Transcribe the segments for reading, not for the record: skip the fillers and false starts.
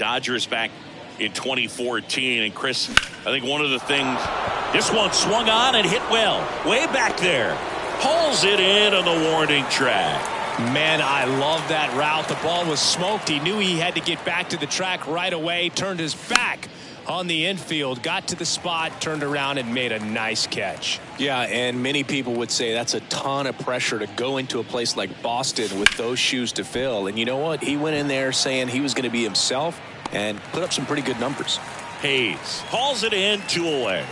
Dodgers back in 2014. And Chris, I think one of the things, this one swung on and hit well, way back there, pulls it in on the warning track. Man, I love that route. The ball was smoked. He knew he had to get back to the track right away, turned his back on the infield, got to the spot, turned around and made a nice catch. Yeah, and many people would say that's a ton of pressure to go into a place like Boston with those shoes to fill. And you know what? He went in there saying he was going to be himself and put up some pretty good numbers. Hayes hauls it in, 2 away.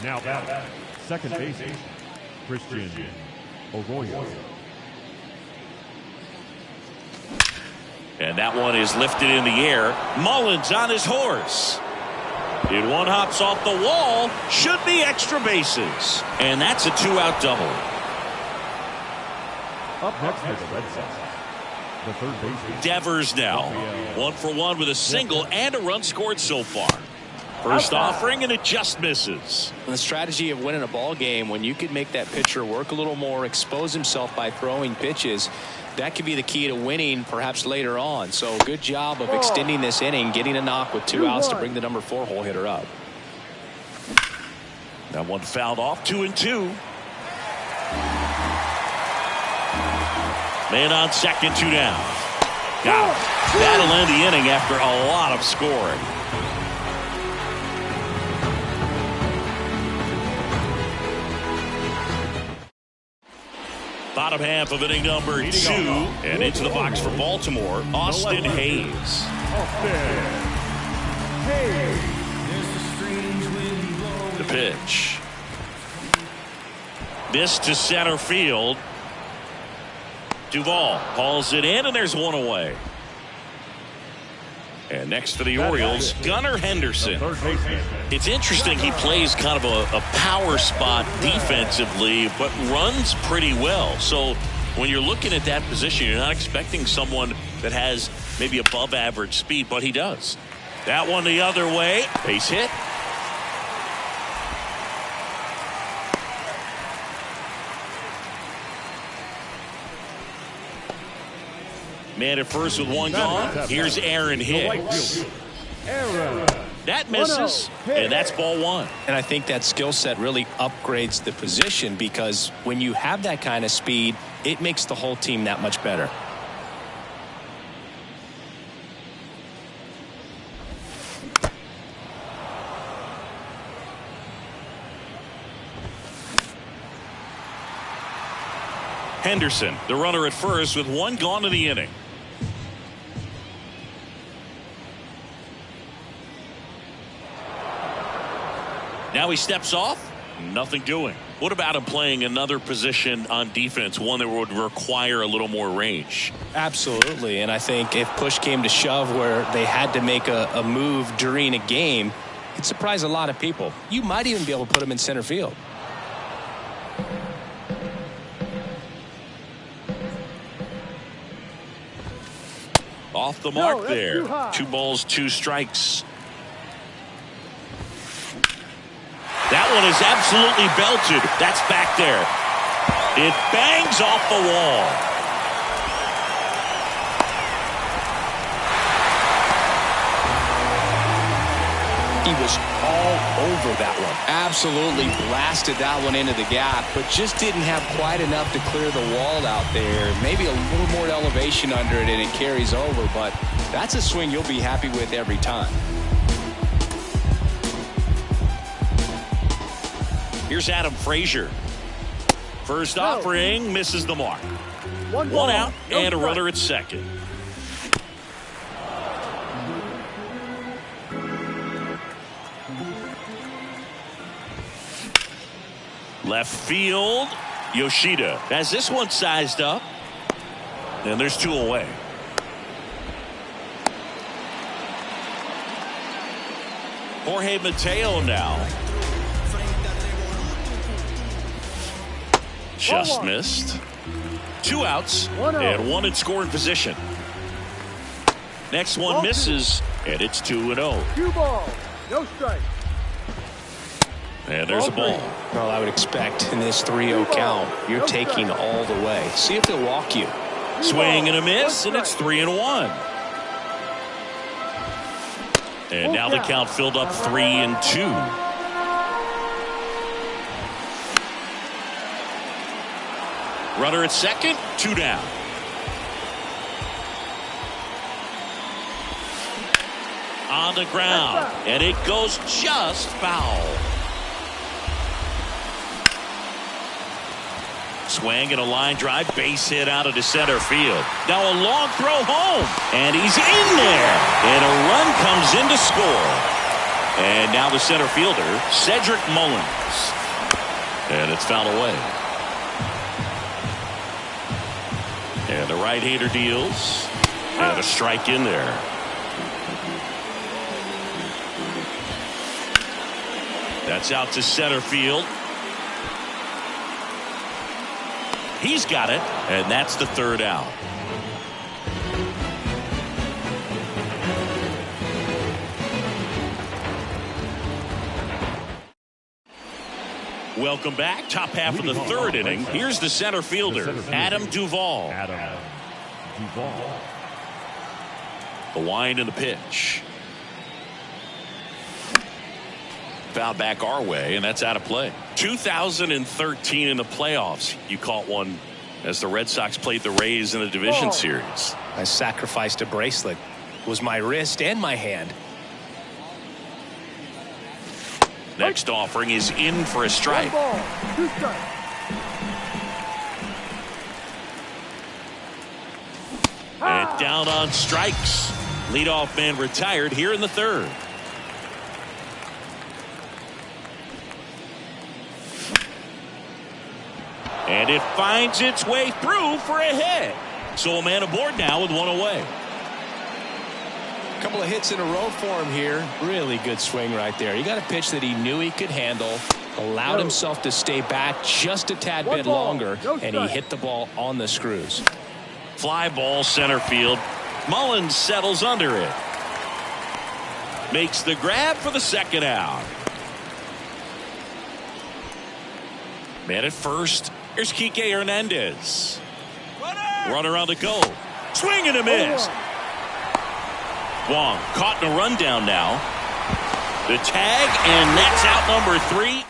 Now batting, second baseman, Christian Arroyo. And that one is lifted in the air. Mullins on his horse. It one hops off the wall. Should be extra bases. And that's a 2-out double. Up next is the Red Sox. The third baseman, Devers now. 1 for 1 with a single and a run scored so far. First offering, and it just misses. And the strategy of winning a ball game, when you could make that pitcher work a little more, expose himself by throwing pitches, that could be the key to winning perhaps later on. So good job of extending this inning, getting a knock with 2 outs to bring the number 4 hole hitter up. That one fouled off, 2-2. Man on second, 2 down. Got him. That'll end the inning after a lot of scoring. Bottom half of inning number 2, and into the box for Baltimore, Austin Hayes. The pitch. This to center field. Duvall hauls it in, and there's 1 away. And next for the Orioles, Gunnar Henderson. It's interesting, he plays kind of a power spot defensively, but runs pretty well. So when you're looking at that position, you're not expecting someone that has maybe above average speed, but he does. That one the other way, base hit. Man at first with 1 gone. Here's Aaron Hicks. That misses, and that's ball 1. And I think that skill set really upgrades the position, because when you have that kind of speed, it makes the whole team that much better. Henderson, the runner at first with 1 gone in the inning. Now he steps off, nothing doing. What about him playing another position on defense, one that would require a little more range? Absolutely, and I think if push came to shove where they had to make a move during a game, it'd surprise a lot of people. You might even be able to put him in center field. Off the mark there. 2 balls, 2 strikes. That one is absolutely belted. That's back there. It bangs off the wall. He was all over that one. Absolutely blasted that one into the gap, but just didn't have quite enough to clear the wall out there. Maybe a little more elevation under it and it carries over, but that's a swing you'll be happy with every time. Here's Adam Frazier. First offering, misses the mark. 1 out and a runner at second. Left field, Yoshida has this one sized up, and there's 2 away. Jorge Mateo now. Just missed. 2 outs and 1 in scoring position. Next one misses, and it's 2-0. 2 balls, no strike. And there's a ball. Well, I would expect in this 3-0 count, you're taking all the way. See if they'll walk you. Swing and a miss, and it's 3-1. And now the count filled up 3-2. Runner at second, 2 down. On the ground, and it goes just foul. Swing and a line drive, base hit out into center field. Now a long throw home, and he's in there, and a run comes in to score. And now the center fielder, Cedric Mullins, and it's fouled away. And the right-hander deals, and a strike in there. That's out to center field. He's got it, and that's the 3rd out. Welcome back. Top half of the 3rd inning. Here's the center fielder, Adam Duvall. The wind and the pitch. Foul back our way, and that's out of play. 2013 in the playoffs, you caught one as the Red Sox played the Rays in the division series. I sacrificed a bracelet. It was my wrist and my hand. Next offering is in for a strike. 1 ball, 2 strikes. And down on strikes. Leadoff man retired here in the 3rd. And it finds its way through for a hit. So a man aboard now with 1 away. A couple of hits in a row for him here. Really good swing right there. He got a pitch that he knew he could handle, allowed himself to stay back just a tad bit longer, and he hit the ball on the screws. Fly ball center field. Mullins settles under it. Makes the grab for the 2nd out. Man at first. Here's Kike Hernandez. Runner on the go. Swing and a miss. Wong caught in a rundown now. The tag, and that's out number 3.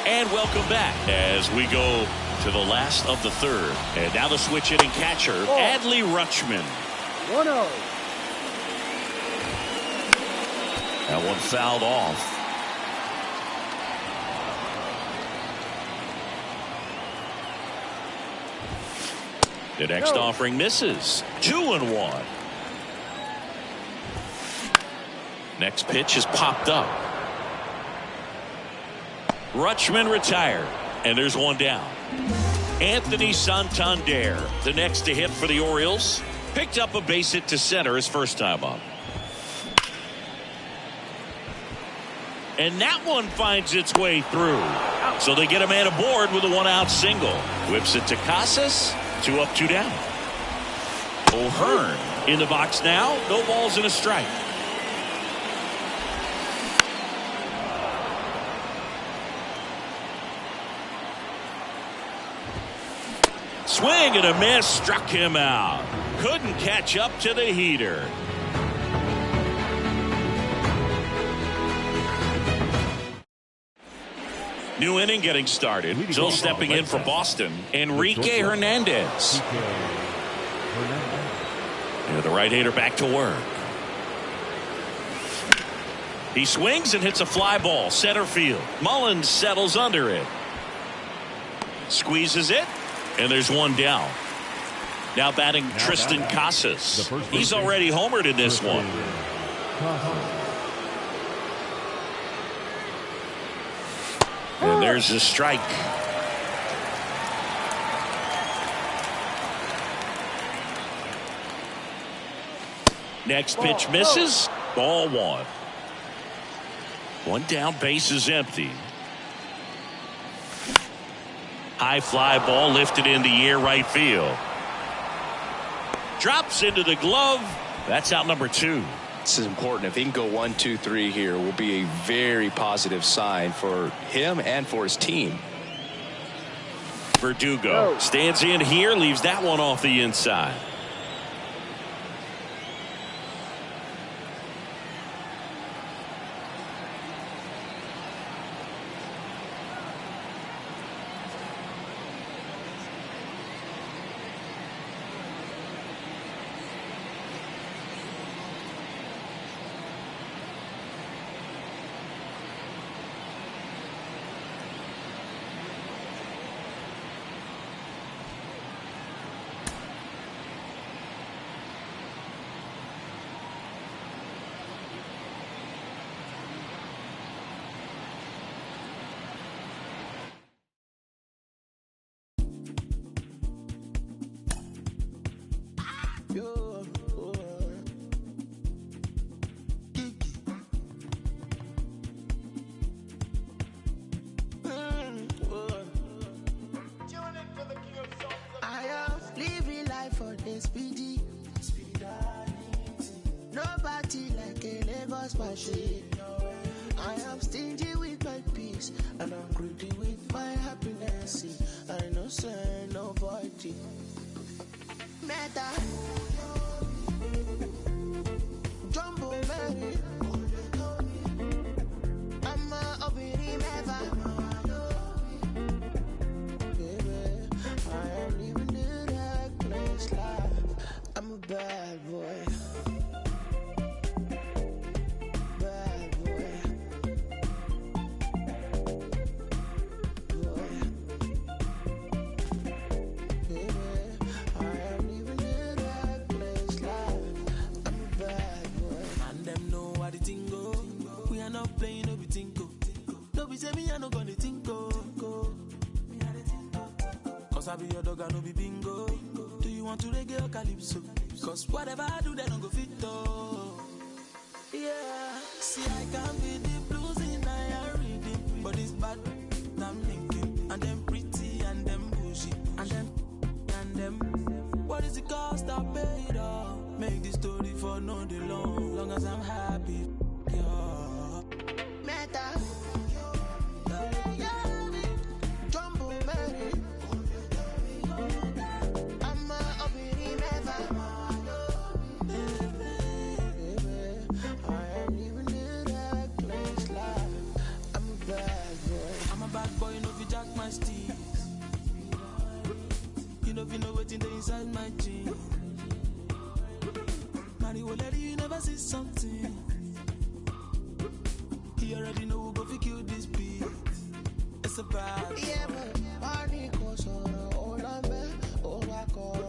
And welcome back as we go to the last of the 3rd. And now the switch hitting catcher, Adley Rutschman. 1-0. That one fouled off. The next offering misses. 2-1. Next pitch is popped up. Rutschman retired, and there's 1 down. Anthony Santander, the next to hit for the Orioles, picked up a base hit to center his first time up. And that one finds its way through. So they get a man aboard with a 1-out single. Whips it to Casas. 2 up, 2 down. O'Hearn in the box now. No balls and a strike. Swing and a miss. Struck him out. Couldn't catch up to the heater. New inning getting started. Still stepping in for Boston, Enrique Hernandez. And the right-hander back to work. He swings and hits a fly ball center field. Mullins settles under it. Squeezes it, and there's 1 down. Now batting Tristan Casas. He's already homered in this one. And there's a strike. Next pitch misses. Ball 1. 1 down, base is empty. High fly ball lifted in the air, right field. Drops into the glove. That's out number 2. This is important. If he can go 1, 2, 3 here, will be a very positive sign for him and for his team. Verdugo stands in here, leaves that one off the inside. never smash it. I am stingy with my peace, and I'm greedy with my happiness. I know say nobody matter. Jumbo Mary, I'm a obiri never. Baby, I am living the reckless life. I'm a bad boy. Say me, I no gonna think cause I be your dog, I no be bingo. Do you want to reggae or calypso? Cause whatever I do, they don't go fit though. Yeah, see I can be the blues in I reading, but it's bad, I'm thinking. And them pretty and them bushy and them what is the cost I paid off? Make this story for no day long as I'm happy. Yeah. Meta. You know what's inside my jeans. Money will let you never see something. He already know who go fi kill this beat. It's a bad. Yeah, but money goes on all I'm back. Oh, back on.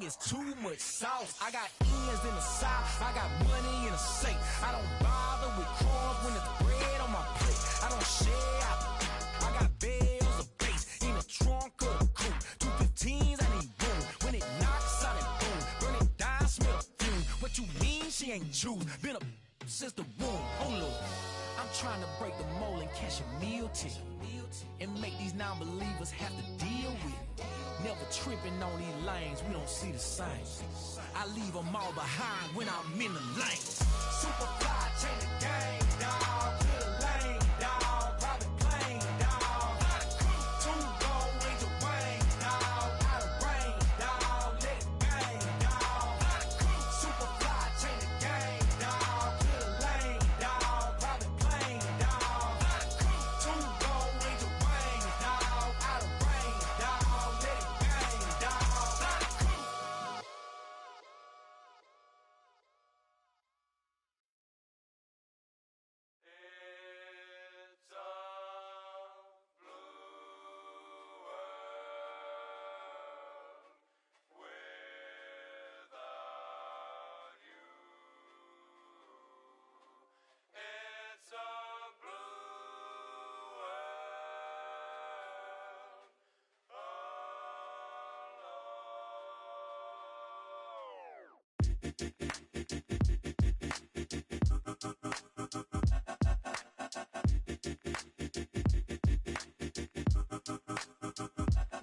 It's too much sauce. I got ends in the south. I got money in the safe. I don't bother with crumbs when it's bread on my plate. I don't share. I got bells of bass in the trunk of the coupe. 215s, I need room. When it knocks out and boom, burn it down, smell the fume. What you mean she ain't choose? Been a since the womb. Oh Lord, I'm trying to break the mold and catch a meal ticket and make these non-believers have to deal with it. Never tripping on these lanes, we don't see the same. I leave them all behind when I'm in the lane. Super fly, change the game, dawg. Clear the lane, dawg. Private plane, dawg. Two gold wings of rain, dawg. Out of rain, dawg. Let it bang, dawg. Super fly, change the game, dawg. Clear the lane, dawg. Private plane, dawg. Two gold wings of rain, dawg. Out of rain, dawg. Let it bang, dawg. It's a blue world without you. It's a blue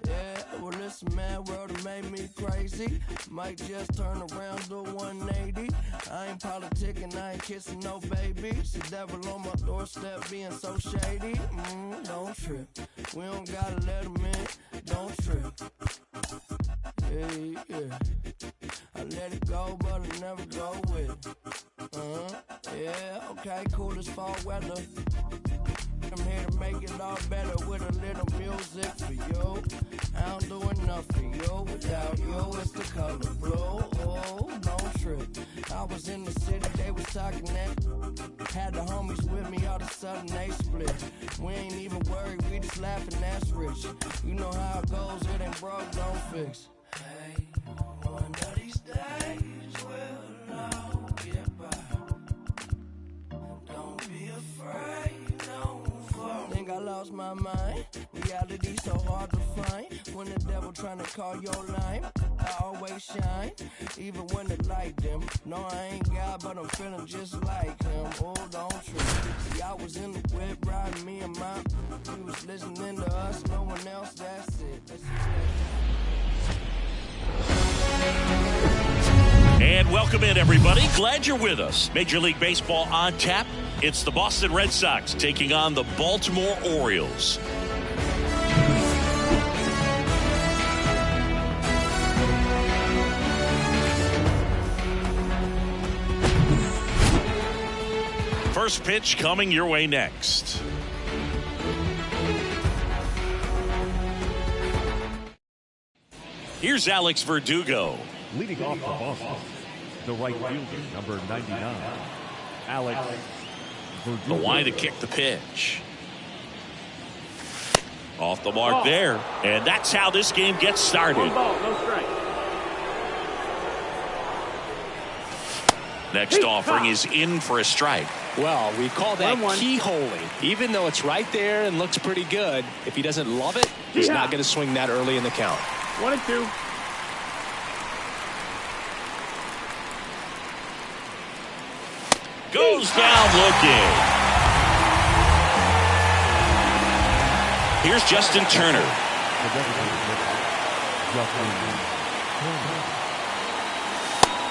Yeah, well, this mad world that made me crazy. Might just turn around, do 180. I ain't politicking, I ain't kissing no babies. The devil on my doorstep being so shady. Don't trip. We don't gotta let him in. Don't trip. Yeah. I let it go, but I never go with it. Yeah, okay, cool as fall weather. I'm here to make it all better with a little music for you. I don't do enough for you. Without you, it's the color blue. Oh, don't trip. I was in the city, they was talking that. Had the homies with me, all of a sudden they split. We ain't even worried, we just laughing, that's rich. You know how it goes, it ain't broke, don't fix. Hey, one of these days we'll all get by. Don't be afraid, don't fall. Think I lost my mind. Reality so hard to find. When the devil trying to call your line, I always shine, even when the light dim. No, I ain't God, but I'm feeling just like him. Oh, don't trip. See, I was in the whip riding me and my. We was listening to us, no one else. That's it. And welcome in, everybody. Glad you're with us. Major League Baseball on tap. It's the Boston Red Sox taking on the Baltimore Orioles. First pitch coming your way next. Here's Alex Verdugo. Leading off for Boston, the right fielder, number 99, Alex Verdugo. The line to kick the pitch. Off the mark there. And that's how this game gets started. One ball, no strike. Next offering is in for a strike. Well, we call that 1-1. keyholing. Even though it's right there and looks pretty good, if he doesn't love it, he's not going to swing that early in the count. 1-2. Goes down looking. Here's Justin Turner.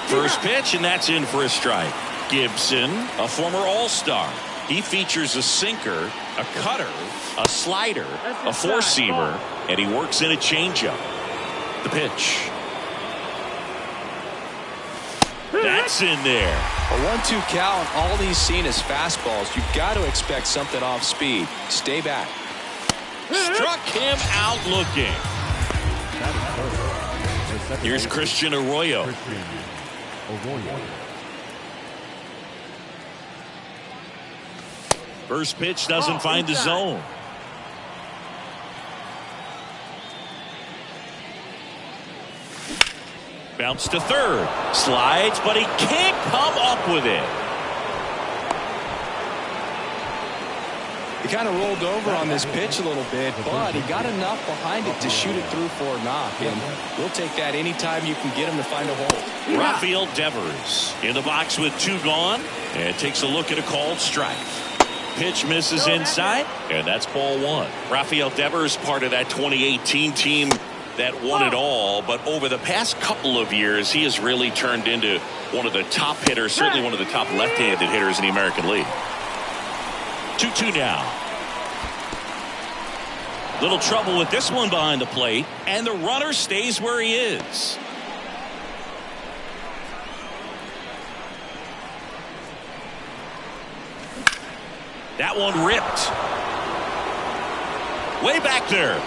First pitch, and that's in for a strike. Gibson, a former All-Star. He features a sinker, a cutter, a slider, a four-seamer, and he works in a changeup. The pitch. That's in there. A 1-2 count, all he's seen is fastballs. You've got to expect something off speed. Stay back. Struck him out looking. Here's Christian Arroyo. First pitch doesn't find the zone. Bounce to third. Slides, but he can't come up with it. He kind of rolled over on this pitch a little bit, but he got enough behind it to shoot it through for a knock. And we'll take that anytime you can get him to find a hole. Rafael Devers in the box with 2 gone, and takes a look at a called strike. Pitch misses inside, and that's ball 1. Rafael Devers, part of that 2018 team that won it all, but over the past couple of years, he has really turned into one of the top hitters, certainly one of the top left-handed hitters in the American League. 2-2 now. Little trouble with this one behind the plate, and the runner stays where he is. That one ripped. Way back there.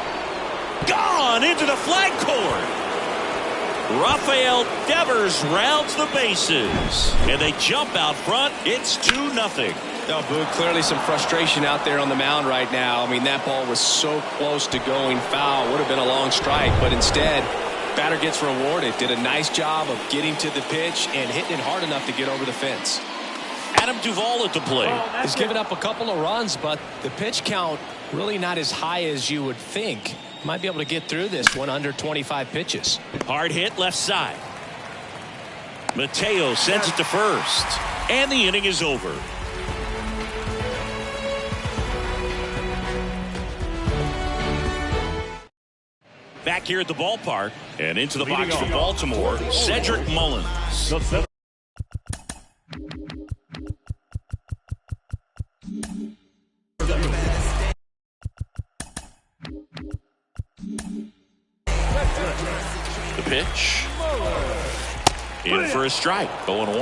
Gone into the flag cord. Rafael Devers rounds the bases, and they jump out front. It's 2-0. No, Boog, clearly some frustration out there on the mound right now. I mean, that ball was so close to going foul. Would have been a long strike, but instead, batter gets rewarded. Did a nice job of getting to the pitch and hitting it hard enough to get over the fence. Adam Duvall at the plate. He's given up a couple of runs, but the pitch count really not as high as you would think. Might be able to get through this one under 25 pitches. Hard hit left side. Mateo sends it to first, and the inning is over. Back here at the ballpark, and into the box for Baltimore, Cedric Mullins. The pitch. In for a strike, 0-1.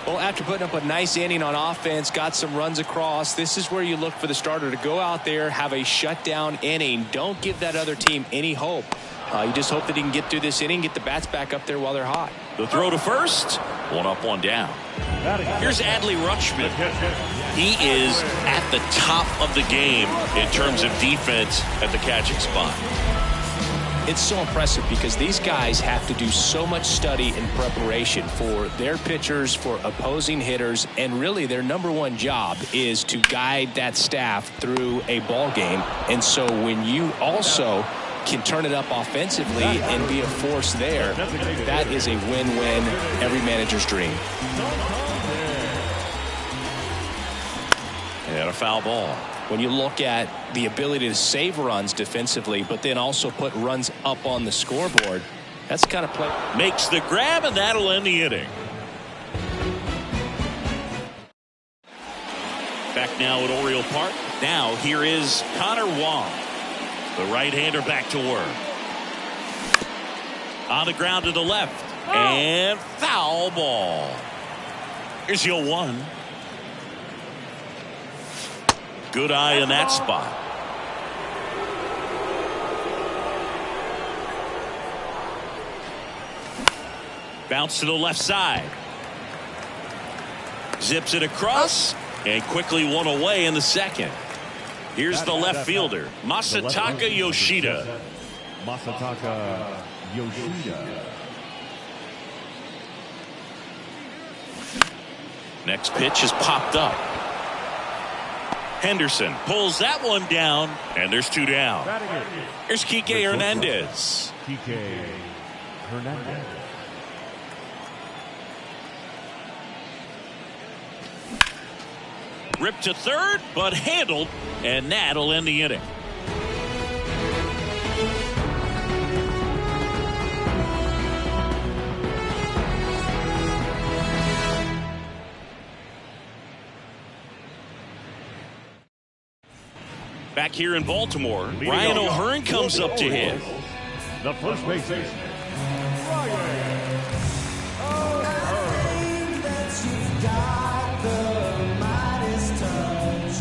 Well, after putting up a nice inning on offense, got some runs across, this is where you look for the starter to go out there, have a shutdown inning. Don't give that other team any hope. You just hope that he can get through this inning, get the bats back up there while they're hot. The throw to first. 1 up, 1 down. Here's Adley Rutschman. He is at the top of the game in terms of defense at the catching spot. It's so impressive because these guys have to do so much study and preparation for their pitchers, for opposing hitters, and really their number one job is to guide that staff through a ball game. And so when you also can turn it up offensively and be a force there, that is a win-win, every manager's dream. And a foul ball. When you look at the ability to save runs defensively, but then also put runs up on the scoreboard, that's the kind of play. Makes the grab, and that'll end the inning. Back now at Oriole Park. Now here is Connor Wong. The right-hander back to work. On the ground to the left. And foul ball. Here's your 1. Good eye in that spot. Bounce to the left side. Zips it across and quickly one away in the second. Here's the left fielder, Masataka Yoshida. Masataka Yoshida. Next pitch is popped up. Henderson pulls that one down, and there's 2 down. Here's Kike Hernandez. Kike Hernandez. Ripped to third, but handled, and that'll end the inning. Back here in Baltimore, Ryan O'Hearn comes up to hit. The first baseman, Ryan O'Hearn.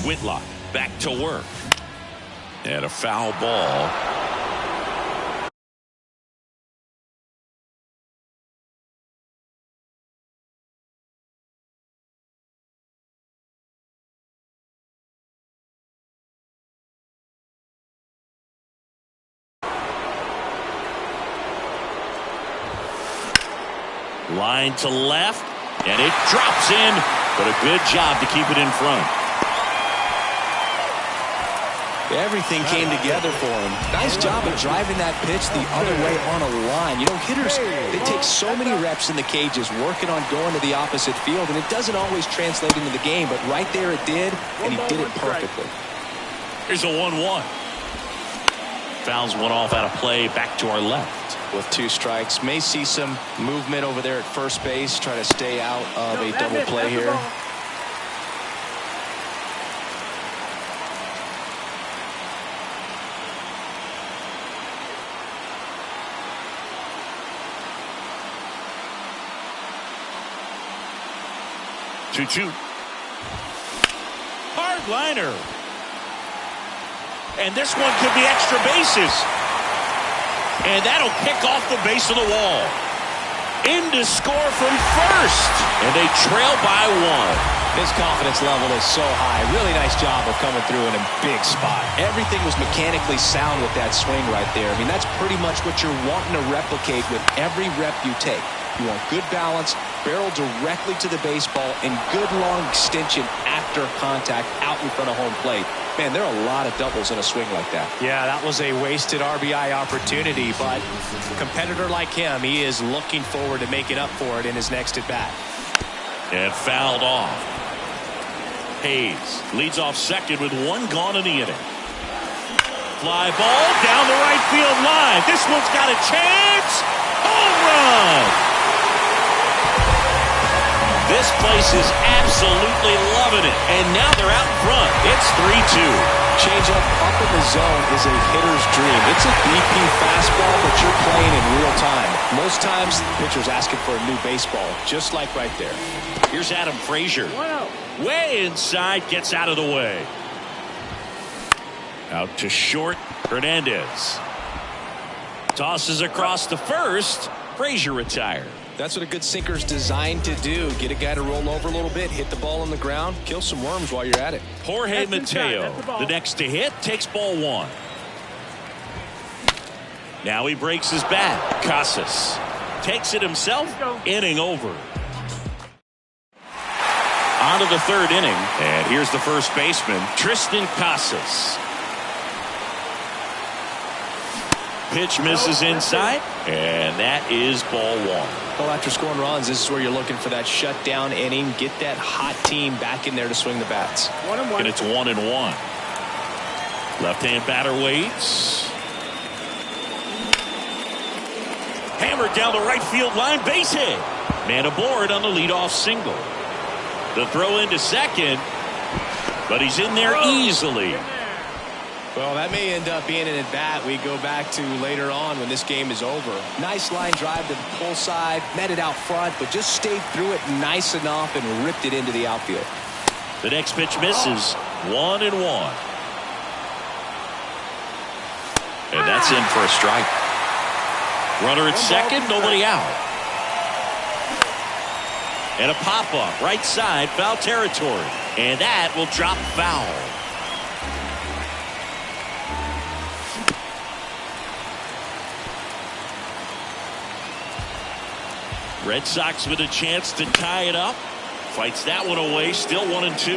Whitlock back to work. And a foul ball. Line to left, and it drops in, but a good job to keep it in front. Everything came together for him. Nice job of driving that pitch the other way on a line. You know, hitters, they take so many reps in the cages working on going to the opposite field, and it doesn't always translate into the game, but right there it did, and he did it perfectly. Here's a 1-1. Fouls one off out of play, back to our left. With 2 strikes, may see some movement over there at first base, try to stay out of a double play here. Two. Hard liner. And this one could be extra bases. And that'll kick off the base of the wall. In to score from first. And they trail by 1. His confidence level is so high. Really nice job of coming through in a big spot. Everything was mechanically sound with that swing right there. I mean, that's pretty much what you're wanting to replicate with every rep you take. You want good balance, barrel directly to the baseball, and good long extension after contact out in front of home plate. Man, there are a lot of doubles in a swing like that. Yeah, that was a wasted RBI opportunity, but a competitor like him, he is looking forward to making up for it in his next at-bat. And fouled off. Hayes leads off second with 1 gone in the inning. Fly ball down the right field line. This one's got a chance. Home run! This place is absolutely loving it. And now they're out in front. It's 3-2. Changeup up in the zone is a hitter's dream. It's a BP fastball, but you're playing in real time. Most times, the pitcher's asking for a new baseball, just like right there. Here's Adam Frazier. Way inside, gets out of the way. Out to short, Hernandez. Tosses across the first. Frazier retired. That's what a good sinker's designed to do. Get a guy to roll over a little bit, hit the ball on the ground, kill some worms while you're at it. Jorge Mateo, the next to hit, takes ball 1. Now he breaks his bat. Casas takes it himself. Inning over. On to the 3rd inning. And here's the first baseman, Tristan Casas. Pitch misses inside, and that is ball 1. Well, after scoring runs, this is where you're looking for that shutdown inning. Get that hot team back in there to swing the bats. And it's 1-1. Left-hand batter waits. Hammered down the right field line, base hit. Man aboard on the leadoff single. The throw into second, but he's in there easily. Well, that may end up being an at-bat we go back to later on when this game is over. Nice line drive to the pull side, met it out front, but just stayed through it nice enough and ripped it into the outfield. The next pitch misses. 1-1. And that's in for a strike. Runner at second, nobody out. And a pop-up, right side, foul territory. And that will drop foul. Red Sox with a chance to tie it up. Fights that one away, still 1-2.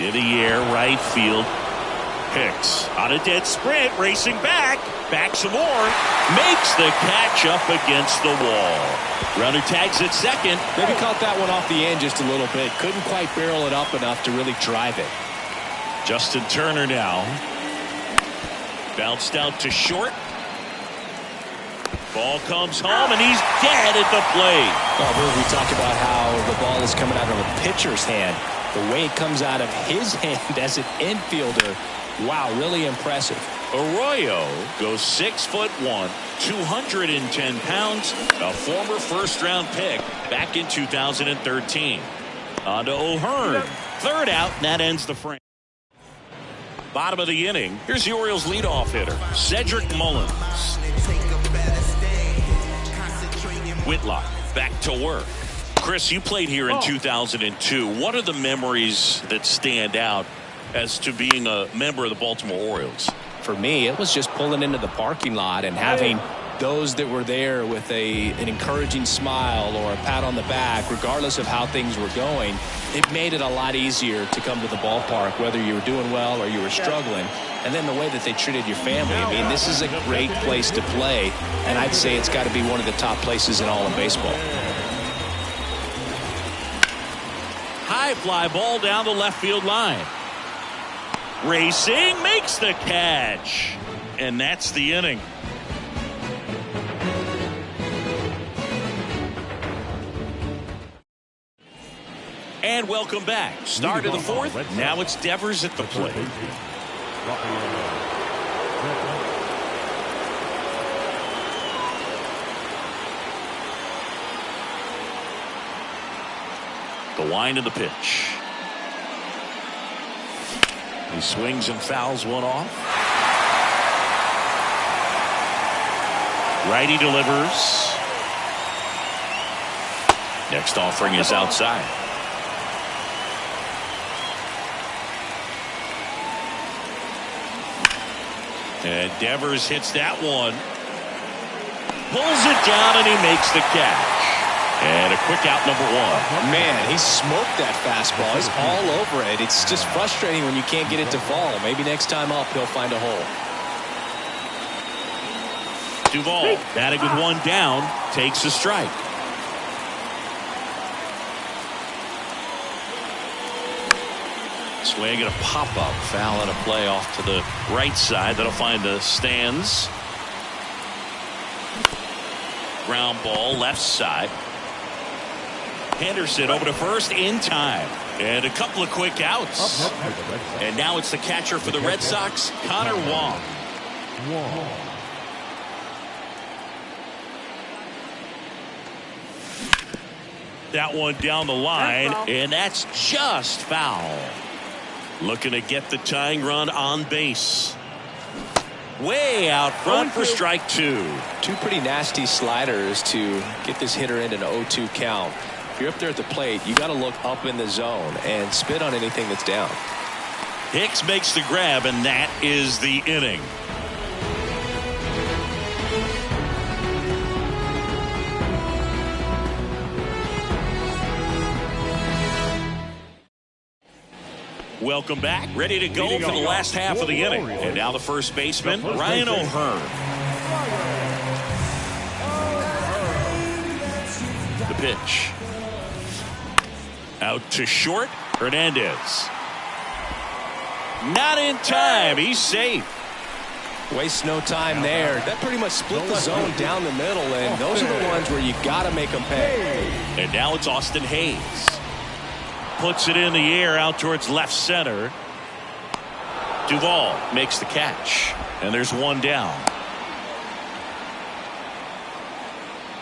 In the air, right field. Hicks on a dead sprint, racing back some more, makes the catch up against the wall. Runner tags at second. Maybe caught that one off the end just a little bit. Couldn't quite barrel it up enough to really drive it. Justin Turner now. Bounced out to short. Ball comes home, and he's dead at the plate. Oh, we talk about how the ball is coming out of a pitcher's hand. The way it comes out of his hand as an infielder, wow, really impressive. Arroyo goes 6'1", 210 pounds, a former first-round pick back in 2013. On to O'Hearn. 3rd out, and that ends the frame. Bottom of the inning, here's the Orioles leadoff hitter, Cedric Mullins. Whitlock back to work. Chris, you played here in 2002. What are the memories that stand out as to being a member of the Baltimore Orioles? For me, it was just pulling into the parking lot and having those that were there with an encouraging smile or a pat on the back, regardless of how things were going, it made it a lot easier to come to the ballpark, whether you were doing well or you were struggling. And then the way that they treated your family. I mean, this is a great place to play, and I'd say it's got to be one of the top places in all of baseball. High fly ball down the left field line. Racing, makes the catch. And that's the inning. And welcome back. Start of the fourth. Now it's Devers at the plate. The wind of the pitch. He swings and fouls one off. Righty delivers. Next offering is outside. And Devers hits that one. Pulls it down and he makes the catch. And a quick out, number one. Man, he smoked that fastball. He's all over it. It's just frustrating when you can't get it to fall. Maybe next time up he'll find a hole. Duvall batting with one down, takes a strike. Swing and a pop-up, foul and a play off to the right side. That'll find the stands. Ground ball, left side. Henderson over to first in time. And a couple of quick outs. And now it's the catcher for the Red Sox, Connor Wong. That one down the line, and that's just foul. Looking to get the tying run on base. Way out front for strike two. Two pretty nasty sliders to get this hitter in an 0-2 count. If you're up there at the plate, you got to look up in the zone and spit on anything that's down. Hicks makes the grab, and that is the inning. Welcome back. Ready to go for the last half of the inning. And now the first baseman, Ryan O'Hearn. The pitch. Out to short. Hernandez. Not in time. He's safe. Wastes no time there. That pretty much split the zone down the middle, and those are the ones where you got to make them pay. And now it's Austin Hayes. Puts it in the air out towards left center. Duvall makes the catch. And there's one down.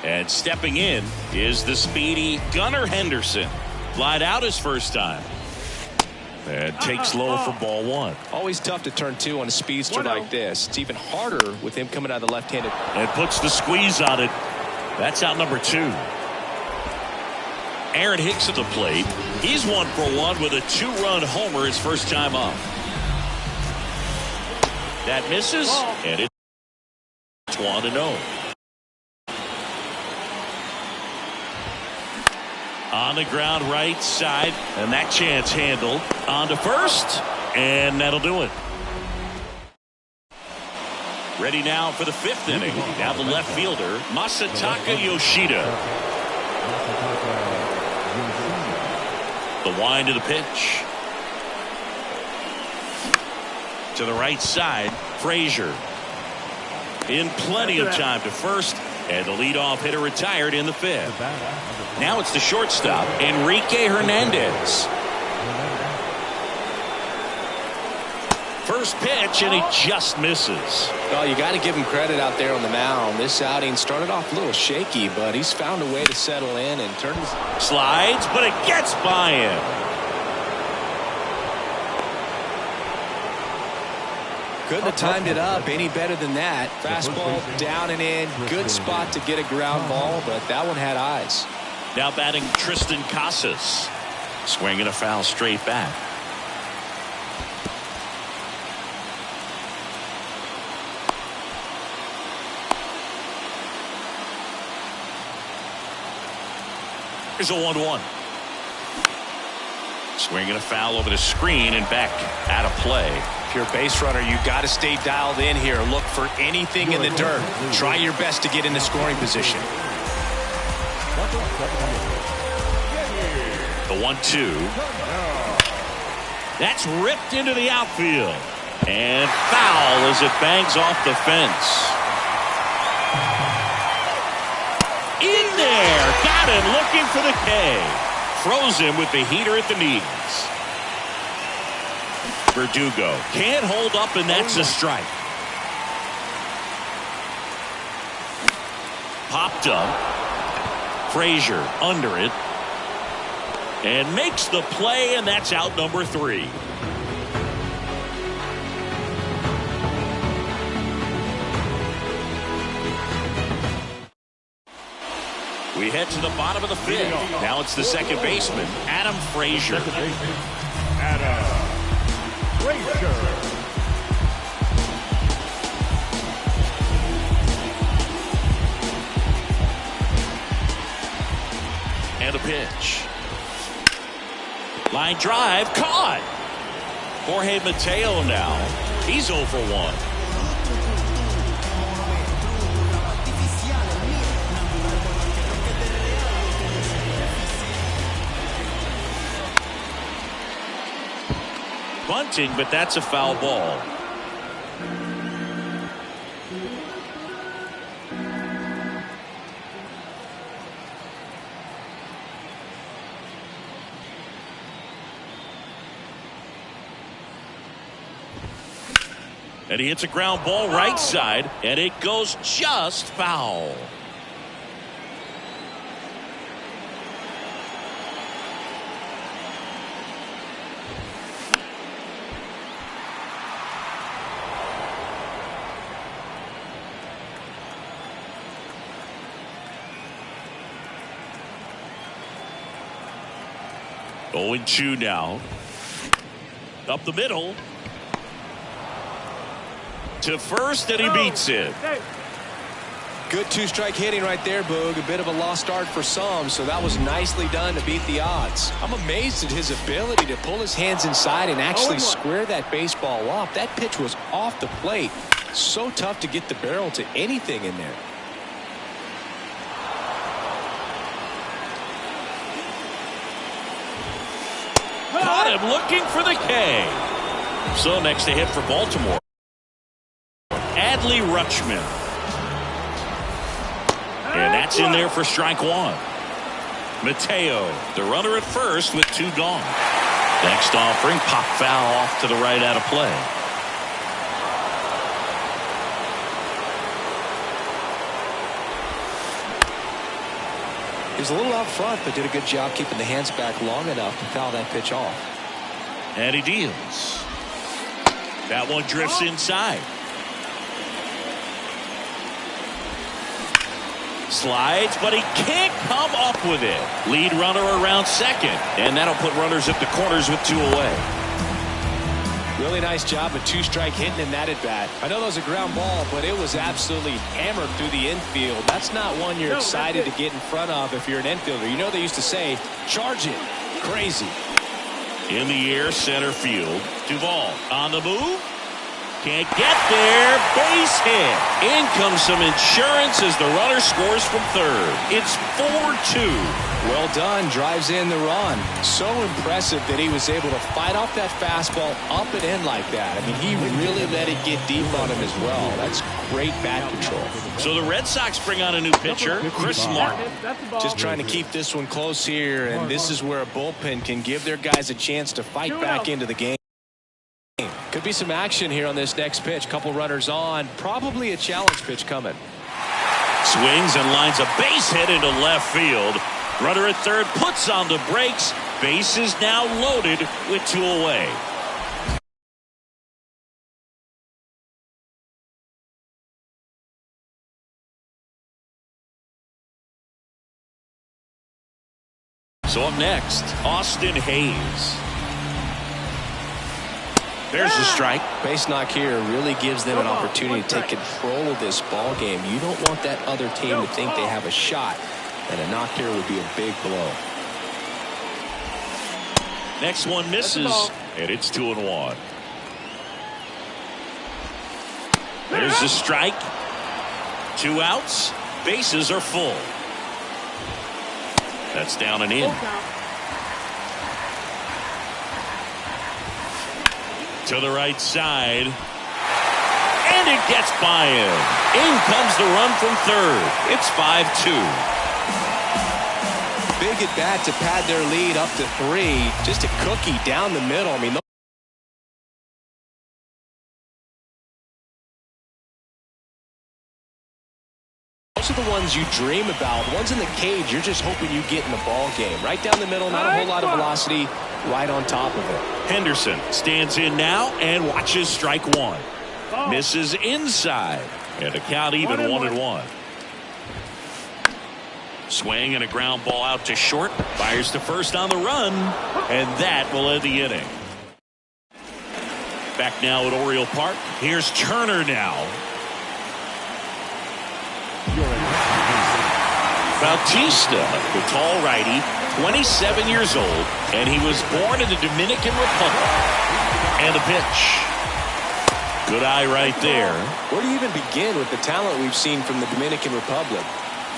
And stepping in is the speedy Gunnar Henderson. Flied out his first time. And takes low for ball one. Always tough to turn two on a speedster like this. It's even harder with him coming out of the left-handed. And puts the squeeze on it. That's out number two. Aaron Hicks at the plate. He's 1 for 1 with a 2-run homer his first time up. That misses, and it's 1-0. On the ground right side, and that chance handled. On to first, and that'll do it. Ready now for the 5th inning. Now the left fielder, Masataka Yoshida. The wind of the pitch. To the right side, Frazier. In plenty of time to first, and the leadoff hitter retired in the 5th. Now it's the shortstop, Enrique Hernandez. First pitch, and he just misses. Well, you got to give him credit out there on the mound. This outing started off a little shaky, but he's found a way to settle in and turn his... Slides, but it gets by him. Couldn't have timed it up any better than that. Fastball down and in. Good spot to get a ground ball, but that one had eyes. Now batting Tristan Casas. Swinging a foul straight back. Here's a 1-1. Swinging a foul over the screen and back out of play. If you're a base runner, you got to stay dialed in here. Look for anything in the dirt. Try your best to get in the scoring position. The 1-2. That's ripped into the outfield. And foul as it bangs off the fence. In there. Got him looking for the K. Froze him with the heater at the knees. Verdugo can't hold up, and that's a strike. Popped up. Frazier under it. And makes the play, and that's out number 3. We head to the bottom of the 5th. Now it's the second baseman, Adam Frazier. Adam Frazier. And a pitch. Line drive, caught. Jorge Mateo now. He's 0 for 1. Bunting, but that's a foul ball. And he hits a ground ball right side, and it goes just foul. Oh, 0-2 now. Up the middle. To first, and he beats it. Good two-strike hitting right there, Boog. A bit of a lost start for some, so that was nicely done to beat the odds. I'm amazed at his ability to pull his hands inside and actually square that baseball off. That pitch was off the plate. So tough to get the barrel to anything in there. Caught him looking for the K. So next to hit for Baltimore, Adley Rutschman. And that's in there for strike 1. Mateo, the runner at first with 2 gone. Next offering, pop foul off to the right out of play. He was a little out front, but did a good job keeping the hands back long enough to foul that pitch off. And he deals. That one drifts inside. Slides, but he can't come up with it. Lead runner around second, and that'll put runners at the corners with 2 away. Really nice job of two-strike hitting in that at-bat. I know that was a ground ball, but it was absolutely hammered through the infield. That's not one you're excited to get in front of if you're an infielder. You know they used to say, charge it. Crazy. In the air, center field. Duvall on the move. Can't get there. Base hit. In comes some insurance as the runner scores from third. It's 4-2. Well done. Drives in the run. So impressive that he was able to fight off that fastball up and in like that. I mean, he really let it get deep on him as well. That's great bat control. So the Red Sox bring on a new pitcher, Chris Martin. Just trying to keep this one close here, and this is where a bullpen can give their guys a chance to fight back into the game. Could be some action here on this next pitch. Couple runners on. Probably a challenge pitch coming. Swings and lines a base hit into left field. Runner at third puts on the brakes. Base is now loaded with 2 away. So up next, Austin Hayes. There's the strike. Base knock here really gives them an opportunity to take control of this ball game. You don't want that other team to think they have a shot, and a knock here would be a big blow. Next one misses, and it's 2-1. There's the strike. 2 outs. Bases are full. That's down and in. To the right side. And it gets by him. In comes the run from third. It's 5-2. Big at bat to pad their lead up to 3. Just a cookie down the middle. I mean, those are the ones you dream about. The ones in the cage, you're just hoping you get in the ball game. Right down the middle, not a whole lot of velocity, right on top of it. Henderson stands in now and watches strike 1. Misses inside. And the count even 1-1. Swing and a ground ball out to short. Fires to first on the run. And that will end the inning. Back now at Oriole Park. Here's Turner now. Bautista, the tall righty, 27 years old, and he was born in the Dominican Republic. And the pitch. Good eye right there. Where do you even begin with the talent we've seen from the Dominican Republic?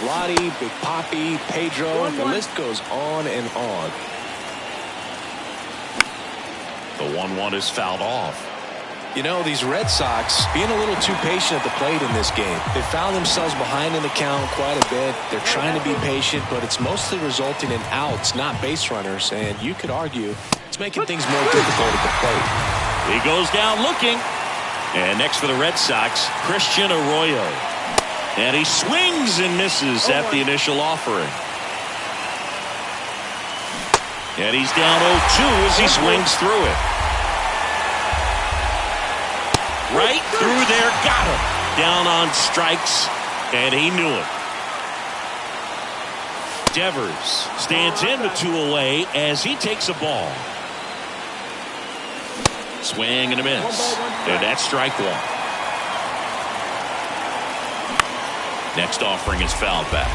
Vladi, Big Papi, Pedro, the list goes on and on. The 1-1 is fouled off. You know, these Red Sox being a little too patient at the plate in this game. They found themselves behind in the count quite a bit. They're trying to be patient, but it's mostly resulting in outs, not base runners. And you could argue it's making things more difficult at the plate. He goes down looking. And next for the Red Sox, Christian Arroyo. And he swings and misses at the initial offering. And he's down 0-2 as he swings through it. Right through there, got him. Down on strikes, and he knew it. Devers stands in with 2 away as he takes a ball. Swing and a miss. And that's strike 1. Next offering is fouled back.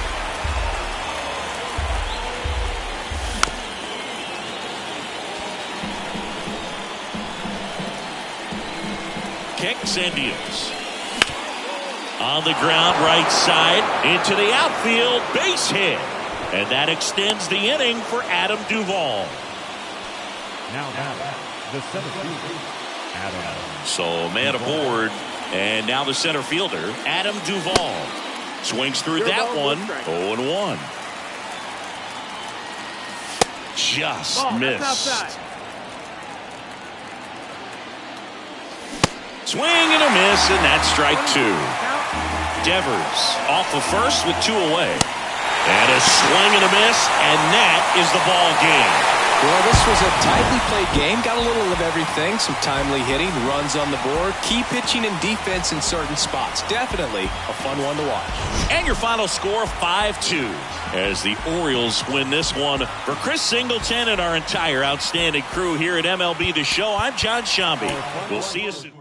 Kicks and deals. On the ground, right side, into the outfield, base hit. And that extends the inning for Adam Duvall. Now the center fielder, Adam. So man aboard, and now the center fielder, Adam Duvall. Swings through that one, 0-1. Just missed. Swing and a miss, and that's strike 2. Devers off of first with 2 away. And a swing and a miss, and that is the ball game. Well, this was a tightly played game. Got a little of everything. Some timely hitting, runs on the board, key pitching and defense in certain spots. Definitely a fun one to watch. And your final score, 5-2. As the Orioles win this one. For Chris Singleton and our entire outstanding crew here at MLB The Show, I'm John Shambi. We'll see you soon.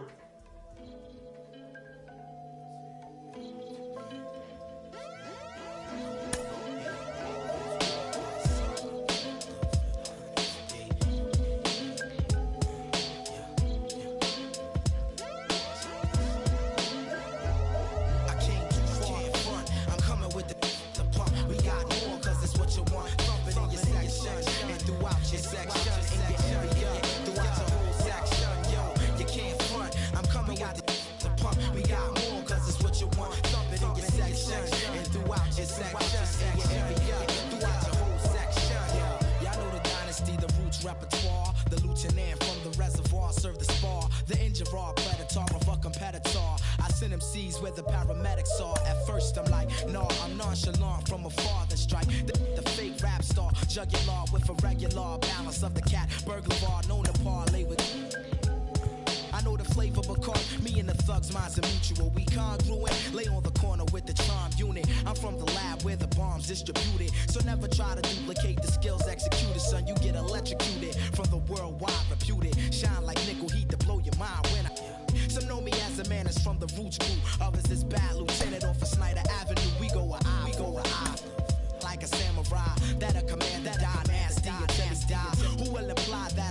Repertoire, the lieutenant from the reservoir serve the spar. The injured raw predator of a competitor. I send him seas where the paramedics are. At first I'm like, no, I'm nonchalant from afar. Then strike the fake rap star. Jugular with a regular balance of the cat. Burglar bar known to parlay with. I know the flavor because me and the thugs minds are mutual. We congruent, lay on the corner with the charm unit. I'm from the lab where the bombs distributed. So never try to duplicate the skills executed, son. You get electrocuted from the worldwide reputed. Shine like nickel heat to blow your mind when I. Some know me as a man that's from the roots group. Others is bad lieutenant off of Snyder Avenue. We go a eye, we go a eye. Like a samurai, that a command that die nasty, die. Who will imply that?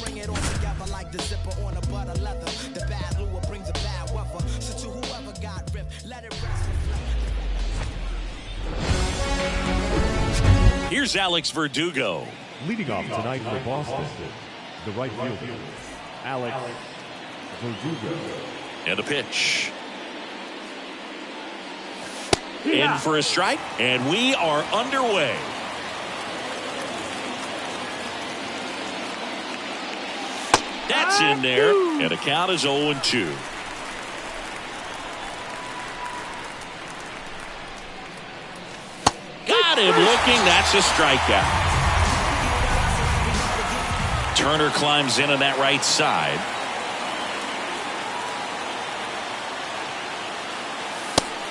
Bring it all together like the zipper on a butter leather. The bad lure brings a bad weather. So to whoever got ripped, let it rest. Here's Alex Verdugo. Leading off tonight for Boston, the right fielder, Alex Verdugo. And the pitch. In for a strike, and we are underway. That's in there, and the count is 0-2. Got him looking. That's a strikeout. Turner climbs in on that right side.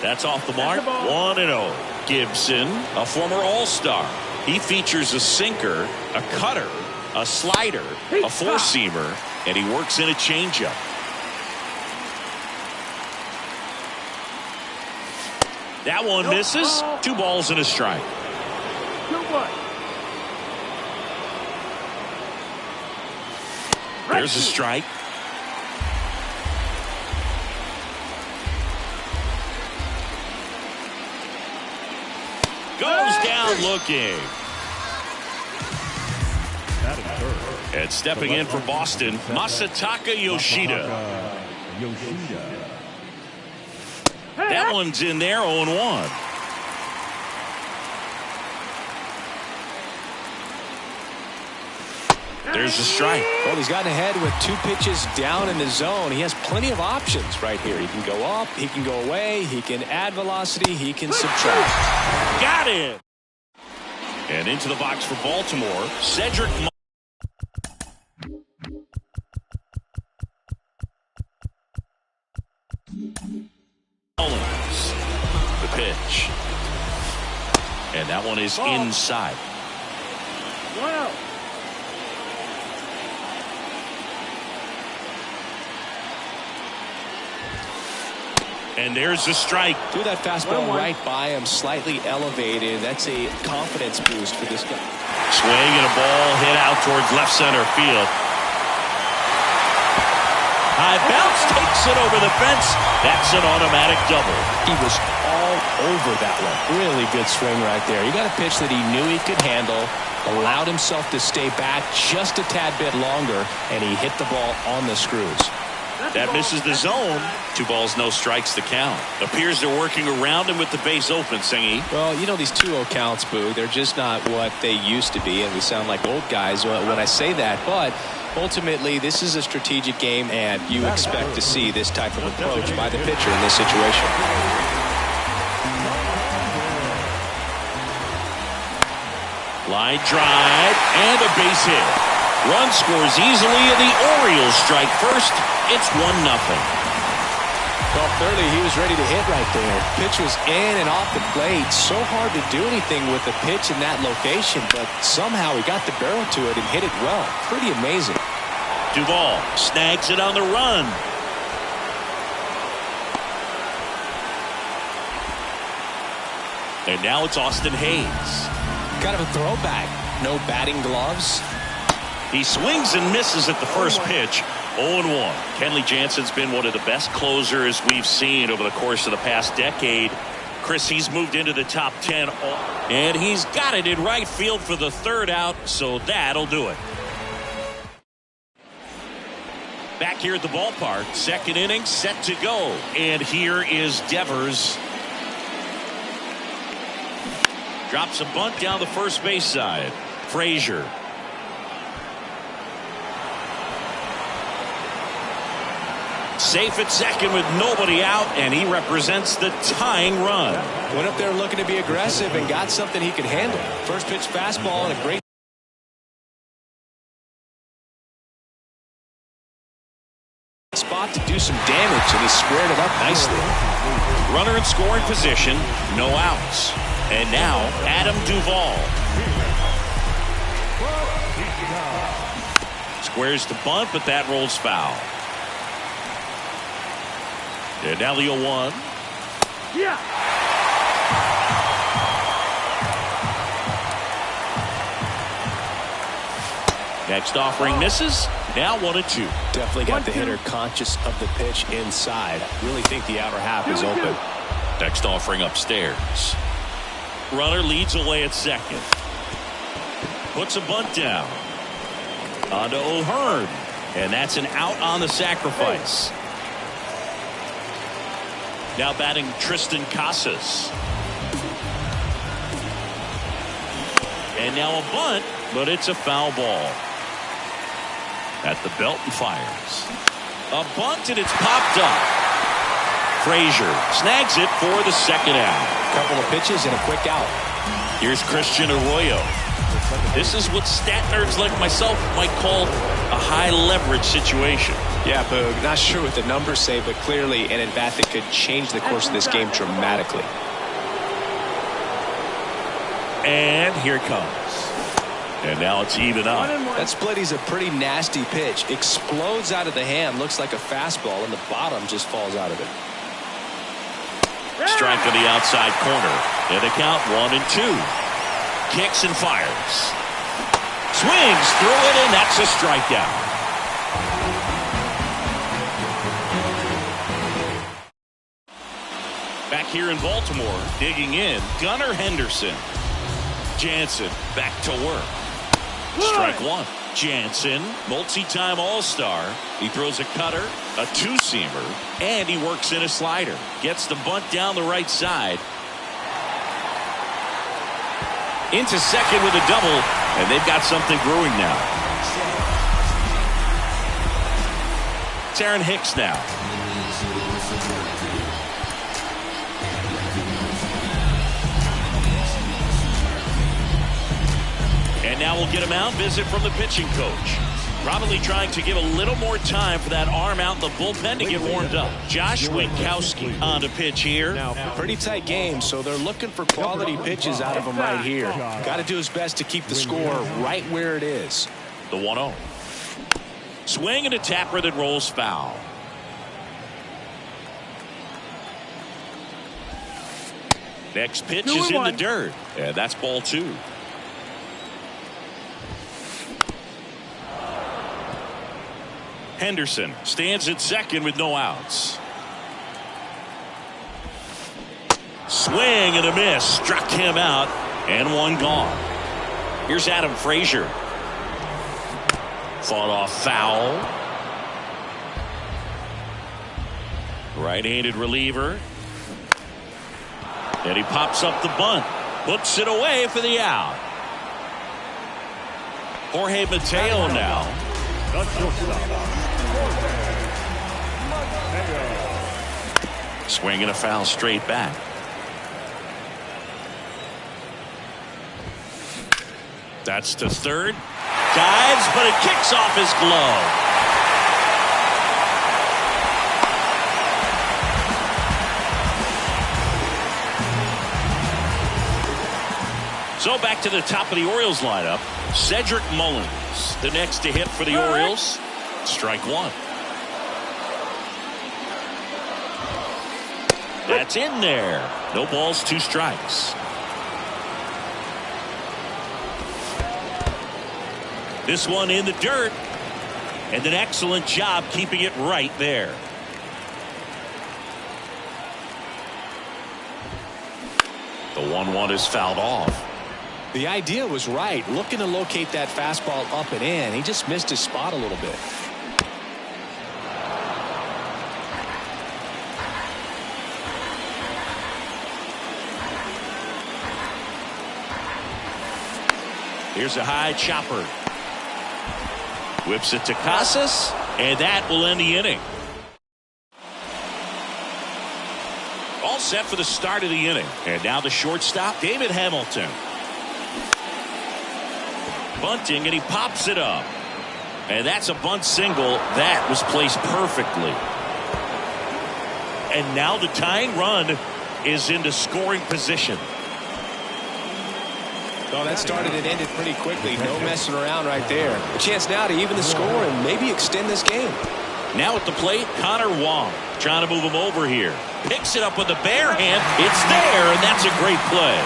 That's off the mark. 1-0. Gibson, a former All-Star. He features a sinker, a cutter, a slider, a four-seamer, and he works in a changeup. That one misses. 2 balls and a strike. There's a strike. Goes down looking. And stepping in for Boston, Masataka Yoshida. That one's in there, 0-1. There's a strike. Well, he's gotten ahead with 2 pitches down in the zone. He has plenty of options right here. He can go up, he can go away, he can add velocity, he can subtract. Got it. And into the box for Baltimore, Cedric Mullins. The pitch. And that one is inside. Wow. And there's a strike. Threw that fastball right by him, slightly elevated. That's a confidence boost for this guy. Swing and a ball hit out towards left center field. High bounce takes it over the fence. That's an automatic double. He was all over that one. Really good swing right there. He got a pitch that he knew he could handle, allowed himself to stay back just a tad bit longer, and he hit the ball on the screws. That misses the zone. 2 balls, no strikes to count. Appears they're working around him with the base open, Singy. Well, you know, these 2-0 counts, Boo, they're just not what they used to be, and we sound like old guys when I say that. But ultimately, this is a strategic game, and you expect to see this type of approach by the pitcher in this situation. Line drive and a base hit. Run scores easily, and the Orioles strike first. It's 1-0. Well, clearly he was ready to hit right there. Pitch was in and off the plate. So hard to do anything with the pitch in that location, but somehow he got the barrel to it and hit it well. Pretty amazing. Duvall snags it on the run. And now it's Austin Hayes. Kind of a throwback. No batting gloves. He swings and misses at the first pitch. 0-1. Kenley Jansen's been one of the best closers we've seen over the course of the past decade. Chris, he's moved into the top 10. And he's got it in right field for the 3rd out, so that'll do it. Back here at the ballpark, 2nd inning set to go. And here is Devers. Drops a bunt down the first base side. Frazier. Safe at second with nobody out, and he represents the tying run. Went up there looking to be aggressive and got something he could handle. First pitch fastball and a great spot to do some damage, and he squared it up nicely. Runner in scoring position, no outs. And now Adam Duvall. Squares the bunt, but that rolls foul. And now the 0-1. Yeah. Next offering misses. Now 1-2. Definitely got the hitter conscious of the pitch inside. Really think the outer half is open. Next offering upstairs. Runner leads away at second. Puts a bunt down. On to O'Hearn. And that's an out on the sacrifice. Now batting Tristan Casas. And now a bunt, but it's a foul ball. At the belt and fires. A bunt and it's popped up. Frazier snags it for the second out. Couple of pitches and a quick out. Here's Christian Arroyo. This is what stat nerds like myself might call a high leverage situation. Yeah, Boog, not sure what the numbers say, but clearly an at-bat that could change the course of this game dramatically. And here it comes. And now it's even up. That splitty's a pretty nasty pitch. Explodes out of the hand. Looks like a fastball, and the bottom just falls out of it. Strike on the outside corner. And the count 1-2. Kicks and fires. Swings through it, and that's a strikeout. Back here in Baltimore, digging in, Gunnar Henderson. Jansen back to work. Strike one. Jansen, multi-time All-Star. He throws a cutter, a two-seamer, and he works in a slider. Gets the bunt down the right side. Into second with a double, and they've got something brewing now. It's Aaron Hicks now. And now we'll get him out. Visit from the pitching coach. Probably trying to give a little more time for that arm out in the bullpen to get warmed up. Josh Winkowski on to pitch here. Pretty tight game, so they're looking for quality pitches out of him right here. Got to do his best to keep the score right where it is. The 1-0. Swing and a tapper that rolls foul. Next pitch is in the dirt. And that's ball two. Henderson stands at second with no outs. Swing and a miss. Struck him out. And one gone. Here's Adam Frazier. Fought off foul. Right-handed reliever. And he pops up the bunt. Puts it away for the out. Jorge Mateo now. Swinging a foul straight back. That's to third. Dives, but it kicks off his glove. So back to the top of the Orioles lineup. Cedric Mullins, the next to hit for the Orioles. Strike one. That's in there. No balls, two strikes. This one in the dirt. And an excellent job keeping it right there. The 1-1 is fouled off. The idea was right. Looking to locate that fastball up and in. He just missed his spot a little bit. Here's a high chopper. Whips it to Casas, and that will end the inning. All set for the start of the inning. And now the shortstop, David Hamilton. Bunting, and he pops it up. And that's a bunt single. That was placed perfectly. And now the tying run is into scoring position. Oh, that started and ended pretty quickly. No messing around right there. A chance now to even the score and maybe extend this game. Now at the plate, Connor Wong trying to move him over here. Picks it up with the bare hand. It's there, and that's a great play.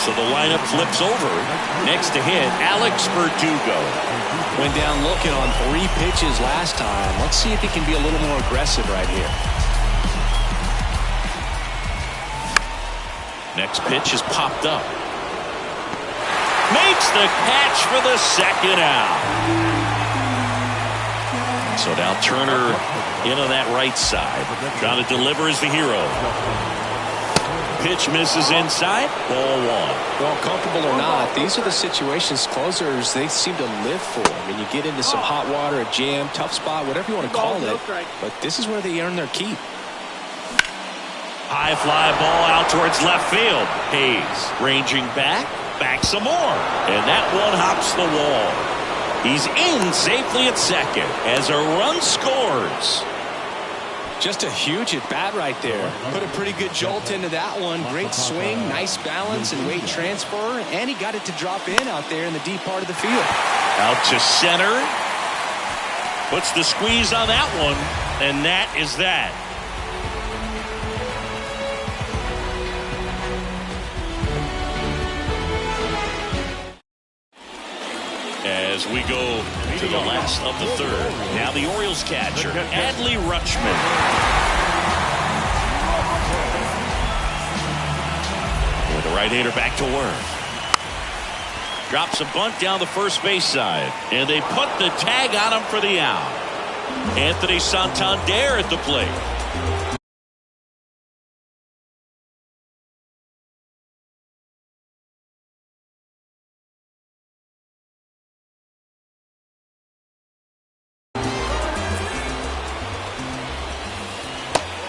So the lineup flips over. Next to hit, Alex Verdugo. Went down looking on 3 pitches last time. Let's see if he can be a little more aggressive right here. Next pitch is popped up. Makes the catch for the second out. So now Turner into that right side. Trying to deliver as the hero. Pitch misses inside. Ball 1. Well, comfortable or not, these are the situations closers they seem to live for. I mean, you get into some hot water, a jam, tough spot, whatever you want to call it. But this is where they earn their keep. High fly ball out towards left field. Hayes ranging back some more. And that one hops the wall. He's in safely at second as a run scores. Just a huge at bat right there. Put a pretty good jolt into that one. Great swing, nice balance and weight transfer. And he got it to drop in out there in the deep part of the field. Out to center. Puts the squeeze on that one. And that is that. As we go to the last of the third. Now the Orioles catcher, Adley Rutschman. With the right-hander back to work. Drops a bunt down the first base side. And they put the tag on him for the out. Anthony Santander at the plate.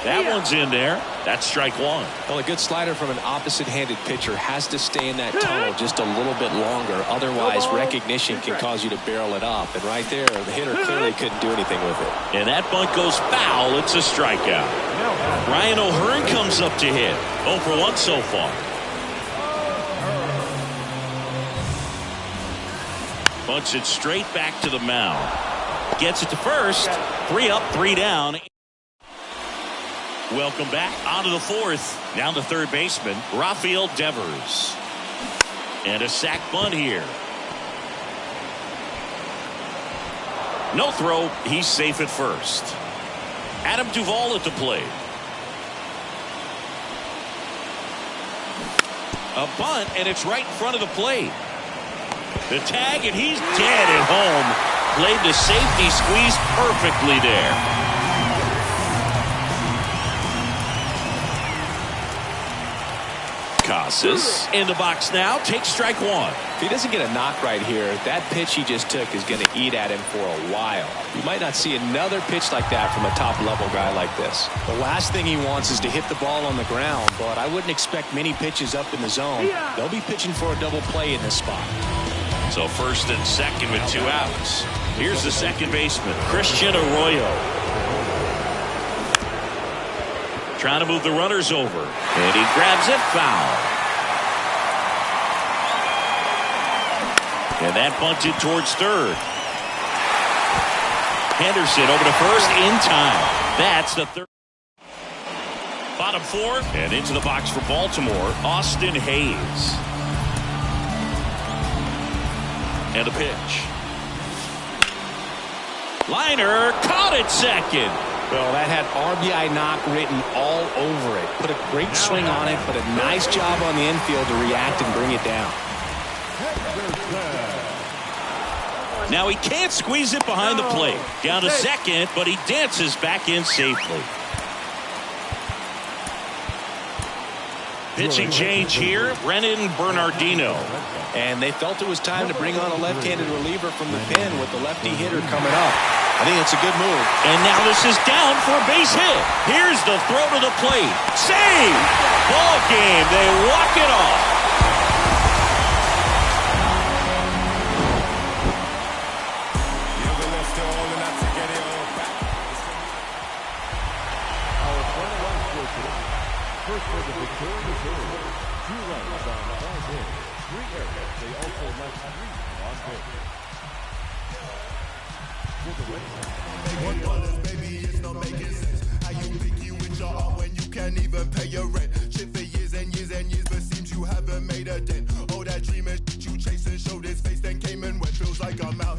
That one's in there. That's strike 1. Well, a good slider from an opposite-handed pitcher has to stay in that tunnel just a little bit longer. Otherwise, recognition can cause you to barrel it up. And right there, the hitter clearly couldn't do anything with it. And that bunt goes foul. It's a strikeout. Ryan O'Hearn comes up to hit. 0 for 1 so far. Bunts it straight back to the mound. Gets it to first. 3 up, 3 down. Welcome back onto the fourth. Down to third baseman, Rafael Devers. And a sac bunt here. No throw. He's safe at first. Adam Duvall at the plate. A bunt, and it's right in front of the plate. The tag, and he's dead at home. Played the safety squeeze perfectly there. Casas in the box now, takes strike 1. If he doesn't get a knock right here, that pitch he just took is going to eat at him for a while. You might not see another pitch like that from a top-level guy like this. The last thing he wants is to hit the ball on the ground, but I wouldn't expect many pitches up in the zone. They'll be pitching for a double play in this spot. So first and second with 2 outs. Here's the second baseman, Christian Arroyo. Trying to move the runners over. And he grabs it foul. And that bunted towards third. Henderson over to first in time. That's the third. Bottom 4. And into the box for Baltimore, Austin Hayes. And a pitch. Liner caught it second. Well, that had RBI knock written all over it. Put a great swing on it, but a nice job on the infield to react and bring it down. Now he can't squeeze it behind the plate. Down to second, but he dances back in safely. Pitching change here, Brennan Bernardino. And they felt it was time to bring on a left-handed reliever from the pen with the lefty hitter coming up. I think it's a good move. And now this is down for a base hit. Here's the throw to the plate. Save! Ball game. They walk it off. First for the victorious Orioles, 2 runs on 5 hits, 3 errors. They also left 3 on base. For the Red Sox, baby, it's not making sense. How you picky with your art when you can't even pay your rent? Shit for years and years and years, but seems you haven't made a dent. All that dream and shit you chase and showed his face, then came and went. Feels like I'm out.